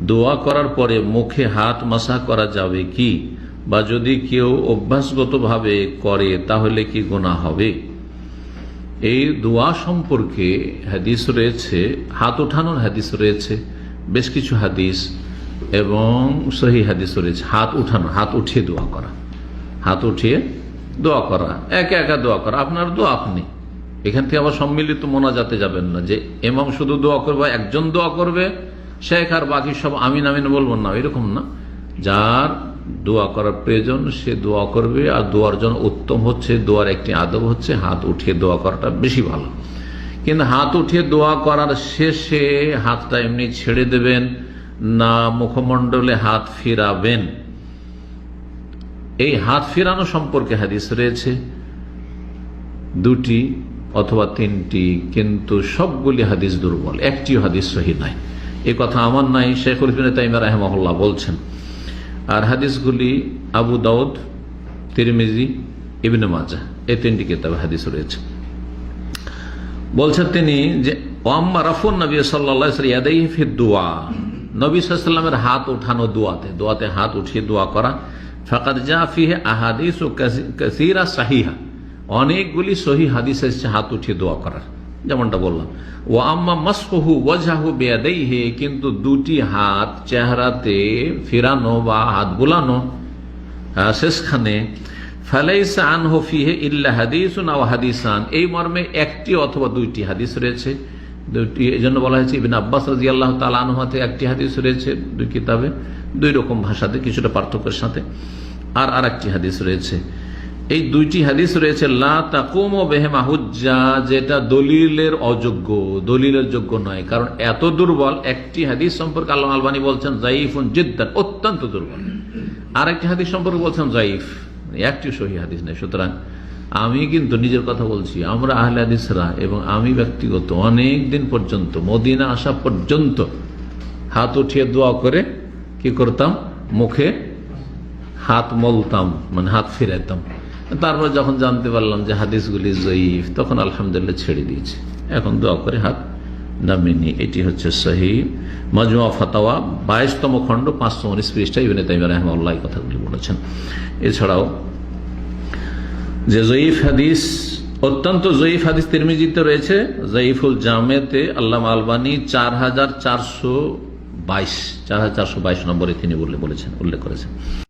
দোয়া করার পরে মুখে হাত মাসা করা যাবে কি, বা যদি কেউ অভ্যাসগতভাবে করে তাহলে কি গুনাহ হবে? এই দোয়া সম্পর্কে হাদিস রয়েছে, হাত ওঠানোর হাদিস রয়েছে, বেশ কিছু হাদিস এবং সহিহ হাদিস রয়েছে। হাত উঠানো, হাত উঠিয়ে দোয়া করা, হাত উঠিয়ে দোয়া করা, একা একা দোয়া করা, আপনার দোয়া আপনি। এখান থেকে আবার সম্মিলিত মোনাজাতে যাবেন না, যে ইমাম শুধু দোয়া করবে, একজন দোয়া করবে, শেখ আর বাকি সব আমিন আমিন বলবেন না, এরকম না। যার দোয়া করার প্রয়োজন সে দোয়া করবে। আর দোয়ার জন্য উত্তম হচ্ছে, দোয়ার একটি আদব হচ্ছে হাত উঠিয়ে দোয়া করাটা বেশি ভালো। কিন্তু হাত উঠিয়ে দোয়া করার শেষে হাতটা এমনি ছেড়ে দেবেন না মুখমণ্ডলে হাত ফিরাবেন, এই হাত ফিরানো সম্পর্কে হাদিস রয়েছে দুটি অথবা তিনটি, কিন্তু সবগুলি হাদিস দুর্বল, একটিও হাদিস সহিহ নাই। এই কথা আমার নাই, শেখুল ইবনে তাইমিয়া রাহিমাহুল্লাহ বলছেন। আর হাদিসগুলি আবু দাউদ, তিরমিজি, ইবনে মাজাহ, এই তিনটি কিতাবে হাদিস রয়েছে। বলছেন তিনি যে ওয়াম্মা রাফুন নবী সাল্লাল্লাহু আলাইহি ওয়াসাল্লাম ইয়াদাইহি ফি দুআ, নবী সাল্লাল্লাহু আলাইহি ওয়াসাল্লামের হাত ওঠানো দোয়াতে হাত উঠিয়ে দোয়া করা, ফাকাদ জা ফিহি আহাদিসু কাসীরা সাহিহা, অনেকগুলি সহিহ হাদিস এসেছে হাত উঠিয়ে দোয়া করার, যেমনটা বললাম। ওয়া আম্মা মাসহুহু ওয়াজহু বিয়াদাইহি, কিন্তু দুটি হাত চেহারাতে ফিরানো বা হাত বুলানো শেষখানে, ফালাইসা আনহু ফিহি ইল্লা হাদিসুন আও হাদিসান, এই মর্মে একটি অথবা দুইটি হাদিস রয়েছে। দুইটি এই জন্য বলা হয়েছে ইবনে আব্বাস রাদিয়াল্লাহু তাআলা আনহু থেকে একটি হাদিস রয়েছে দুই কিতাবে, দুই রকম ভাষাতে, কিছুটা পার্থক্যের সাথে। আর আরেকটি হাদিস রয়েছে, এই দুইটি হাদিস রয়েছে লা তাকুমু বিহিমা হুজ্জা, যেটা দলিলের অযোগ্য, দলিলের যোগ্য নয়, কারণ এত দুর্বল। একটি হাদিস সম্পর্কে আল্লামা আলবানী বলছেন যায়িফুন জিদ্দান, অত্যন্ত দুর্বল। আরেকটি হাদিস সম্পর্কে বলছেন যায়িফ, একটি সহিহ হাদিস নেই। সুতরাং আমি কিন্তু নিজের কথা বলছি, আমরা আহলে হাদিসরা এবং আমি ব্যক্তিগত অনেক দিন পর্যন্ত, মদিনা আসা পর্যন্ত হাত উঠিয়ে দোয়া করে কি করতাম, মুখে হাত মলতাম, মানে হাত ফিরাইতাম। তারপর যখন জানতে পারলাম যে হাদিসগুলি জয়ীফ, তখন আলহামদুলিল্লাহ ছেড়ে দিয়েছি, এখন দোয়া করে হাত নামিয়ে নিই। এটি হচ্ছে সহিহ মাজমুআ ফাতাওয়া 22তম খণ্ড 519 পৃষ্ঠা ইবনে তাইমিয়া রাহিমাহুল্লাহ এই কথাগুলি বলেছেন। এছাড়াও যে জয়ীফ হাদিস, অত্যন্ত জয়ীফ হাদিস তিরমিজিতে রয়েছে, জয়ীফুল জামেতে আল্লামা আলবানী 4422 নম্বরে তিনি বলেছেন, উল্লেখ করেছেন।